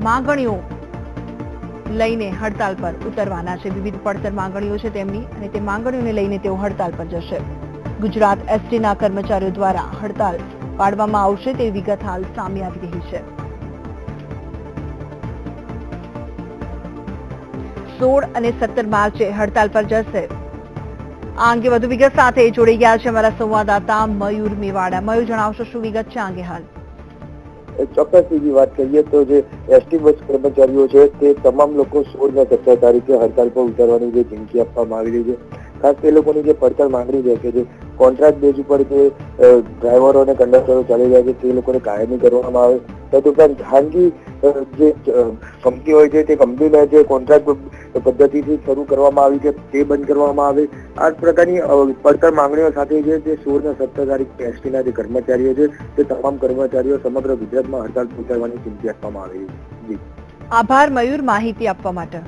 માંગણીઓ લઈને હડતાલ પર ઉતરવાના છે। વિવિધ પડતર માંગણીઓ છે તેમની અને તે માંગણીઓને લઈને તેઓ હડતાલ પર જશે। ગુજરાત એસટીના કર્મચારીઓ દ્વારા હડતાલ પાડવામાં આવશે તેવી વિગત હાલ સામે આવી રહી છે। 16 અને 17 માર્ચે હડતાલ પર જશે। આ અંગે વધુ વિગત સાથે જોડાઈ ગયા છે અમારા સંવાદદાતા મયુર મેવાડા। મયુર, જણાવશો શું વિગત છે આ અંગે હાલ? ચોક્કસ બીજી વાત કરીએ તો જે એસટી બસ કર્મચારીઓ છે તે તમામ લોકો 16 અને 17 તારીખે હડતાલ પર ઉતરવાની જે ચીમકી આપવામાં આવી રહી છે। ખાસ તે લોકોની જે પડતર માંગણી છે કે જે કોન્ટ્રાક્ટ બેઝ ઉપર જે ડ્રાઈવરો અને કંડક્ટરો ચાલી રહ્યા છે તે લોકોને કાયમી કરવામાં આવે। તદુપરાંત ખાનગી જે કંપની હોય છે તે કંપનીને જે કોન્ટ્રાક્ટ પદ્ધતિથી શરૂ કરવામાં આવી છે તે બંધ કરવામાં આવે। આ પ્રકારની પડતર માંગણીઓ સાથે જે 16 અને 17 તારીખે એસટીના જે કર્મચારીઓ છે તે તમામ કર્મચારીઓ સમગ્ર ગુજરાતમાં હડતાલ પર ઉતરવાની ચીમકી આપવામાં આવી છે। આભાર મયુર, માહિતી આપવા માટે।